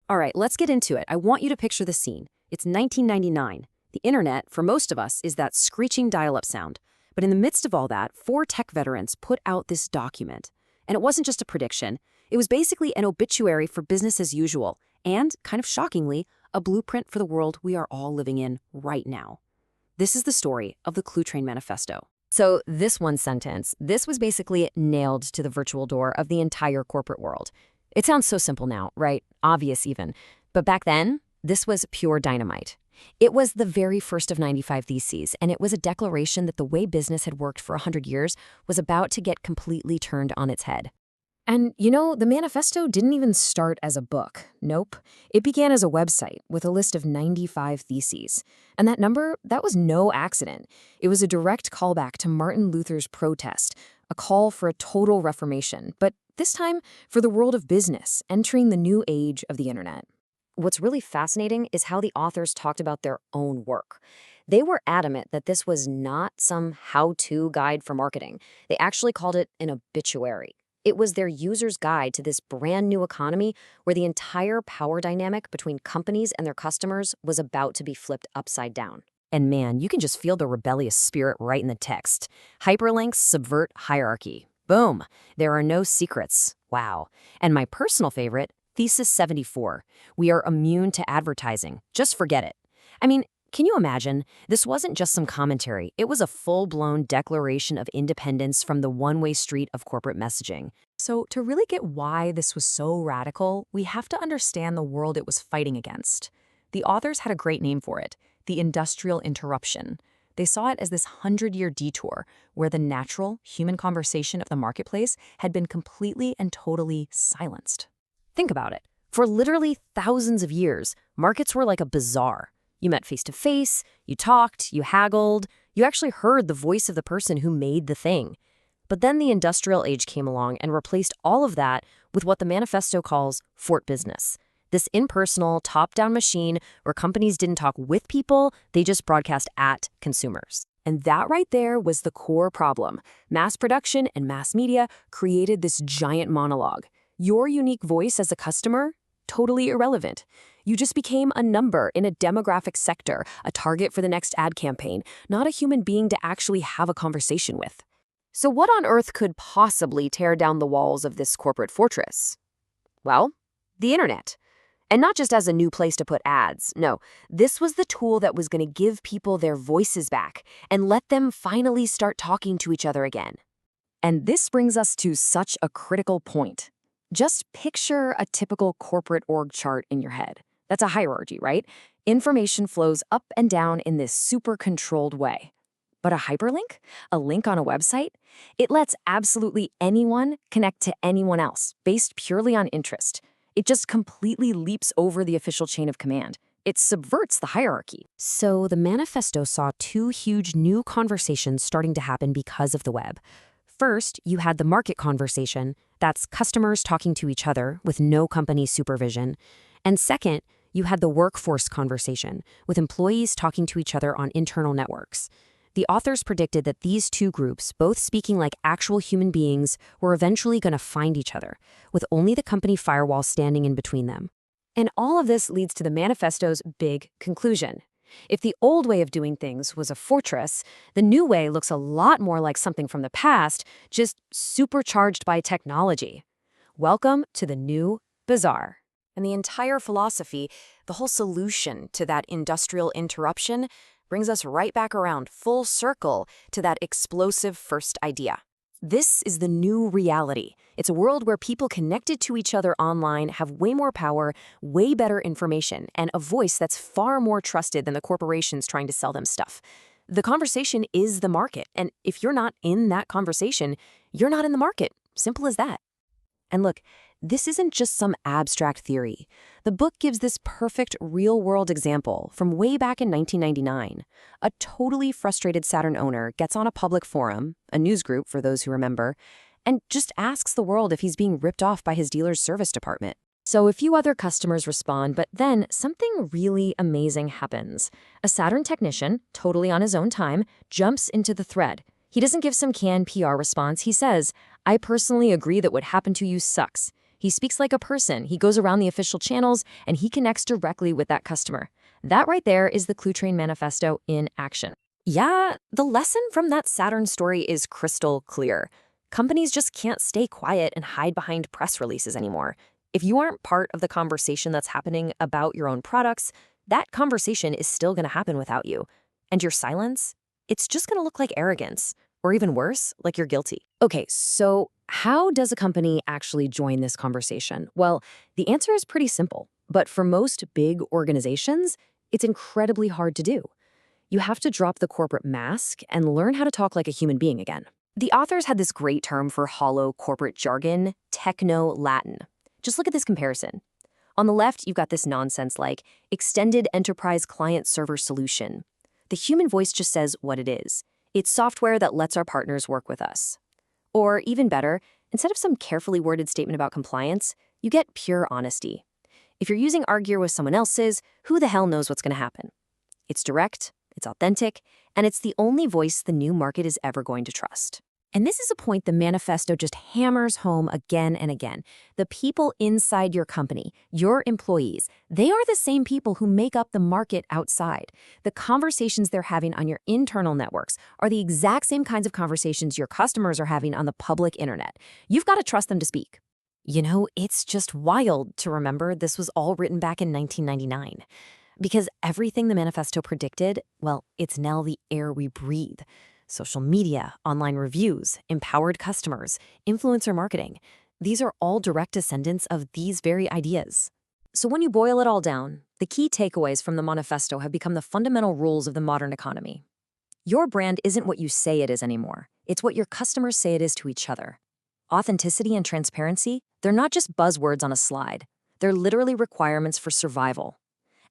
All right, let's get into it. I want you to picture the scene. It's 1999. The internet, for most of us, is that screeching dial-up sound. But in the midst of all that, four tech veterans put out this document. And it wasn't just a prediction. It was basically an obituary for business as usual, and, kind of shockingly, a blueprint for the world we are all living in right now. This is the story of the Cluetrain Manifesto. So this one sentence, this was basically nailed to the virtual door of the entire corporate world. It sounds so simple now, right? Obvious even. But back then, this was pure dynamite. It was the very first of 95 theses, and it was a declaration that the way business had worked for 100 years was about to get completely turned on its head. And, the manifesto didn't even start as a book. Nope. It began as a website with a list of 95 theses. And that number, that was no accident. It was a direct callback to Martin Luther's protest, a call for a total reformation, but this time for the world of business, entering the new age of the internet. What's really fascinating is how the authors talked about their own work. They were adamant that this was not some how-to guide for marketing. They actually called it an obituary. It was their user's guide to this brand new economy where the entire power dynamic between companies and their customers was about to be flipped upside down. And man, you can just feel the rebellious spirit right in the text. Hyperlinks subvert hierarchy. Boom. There are no secrets. Wow. And my personal favorite, Thesis 74. We are immune to advertising. Just forget it. I mean, can you imagine? This wasn't just some commentary. It was a full-blown declaration of independence from the one-way street of corporate messaging. So to really get why this was so radical, we have to understand the world it was fighting against. The authors had a great name for it, the industrial interruption. They saw it as this 100-year detour where the natural human conversation of the marketplace had been completely and totally silenced. Think about it. For literally thousands of years, markets were like a bazaar. You met face-to-face, you talked, you haggled, you actually heard the voice of the person who made the thing. But then the industrial age came along and replaced all of that with what the manifesto calls Fort Business. This impersonal, top-down machine where companies didn't talk with people, they just broadcast at consumers. And that right there was the core problem. Mass production and mass media created this giant monologue. Your unique voice as a customer? Totally irrelevant. You just became a number in a demographic sector, a target for the next ad campaign, not a human being to actually have a conversation with. So what on earth could possibly tear down the walls of this corporate fortress? Well, the internet. And not just as a new place to put ads. No, this was the tool that was going to give people their voices back and let them finally start talking to each other again. And this brings us to such a critical point. Just picture a typical corporate org chart in your head. That's a hierarchy, right? Information flows up and down in this super controlled way. But a hyperlink, a link on a website, it lets absolutely anyone connect to anyone else based purely on interest. It just completely leaps over the official chain of command. It subverts the hierarchy. So the manifesto saw two huge new conversations starting to happen because of the web. First, you had the market conversation. That's customers talking to each other with no company supervision. And second, you had the workforce conversation with employees talking to each other on internal networks. The authors predicted that these two groups, both speaking like actual human beings, were eventually going to find each other, with only the company firewall standing in between them. And all of this leads to the manifesto's big conclusion. If the old way of doing things was a fortress, the new way looks a lot more like something from the past, just supercharged by technology. Welcome to the new bazaar. And the entire philosophy, the whole solution to that industrial interruption, brings us right back around full circle to that explosive first idea. This is the new reality. It's a world where people connected to each other online have way more power, way better information, and a voice that's far more trusted than the corporations trying to sell them stuff. The conversation is the market, and if you're not in that conversation, you're not in the market. Simple as that. And look, this isn't just some abstract theory. The book gives this perfect real-world example from way back in 1999. A totally frustrated Saturn owner gets on a public forum, a news group for those who remember, and just asks the world if he's being ripped off by his dealer's service department. So a few other customers respond, but then something really amazing happens. A Saturn technician, totally on his own time, jumps into the thread. He doesn't give some canned PR response. He says, "I personally agree that what happened to you sucks. He speaks like a person, he goes around the official channels, and he connects directly with that customer. That right there is the Cluetrain Manifesto in action. Yeah, the lesson from that Saturn story is crystal clear. Companies just can't stay quiet and hide behind press releases anymore. If you aren't part of the conversation that's happening about your own products, that conversation is still going to happen without you. And your silence? It's just going to look like arrogance, or even worse, like you're guilty. Okay, so how does a company actually join this conversation? Well, the answer is pretty simple, but for most big organizations, it's incredibly hard to do. You have to drop the corporate mask and learn how to talk like a human being again. The authors had this great term for hollow corporate jargon, techno-Latin. Just look at this comparison. On the left, you've got this nonsense like extended enterprise client server solution. The human voice just says what it is. It's software that lets our partners work with us. Or even better, instead of some carefully worded statement about compliance, you get pure honesty. If you're using our gear with someone else's, who the hell knows what's going to happen? It's direct, it's authentic, and it's the only voice the new market is ever going to trust. And this is a point the Manifesto just hammers home again and again. The people inside your company, your employees, they are the same people who make up the market outside. The conversations they're having on your internal networks are the exact same kinds of conversations your customers are having on the public internet. You've got to trust them to speak. You know, it's just wild to remember this was all written back in 1999. Because everything the Manifesto predicted, well, it's now the air we breathe. Social media, online reviews, empowered customers, influencer marketing. These are all direct descendants of these very ideas. So when you boil it all down, the key takeaways from the Manifesto have become the fundamental rules of the modern economy. Your brand isn't what you say it is anymore. It's what your customers say it is to each other. Authenticity and transparency, they're not just buzzwords on a slide. They're literally requirements for survival.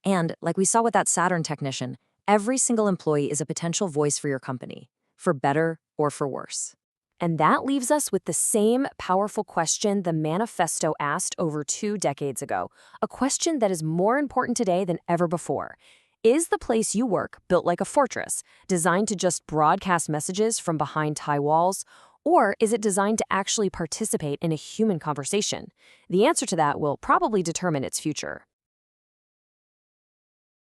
And, like we saw with that Saturn technician, every single employee is a potential voice for your company, for better or for worse. And that leaves us with the same powerful question the Manifesto asked over 2 decades ago, a question that is more important today than ever before. Is the place you work built like a fortress, designed to just broadcast messages from behind tie walls? Or is it designed to actually participate in a human conversation? The answer to that will probably determine its future.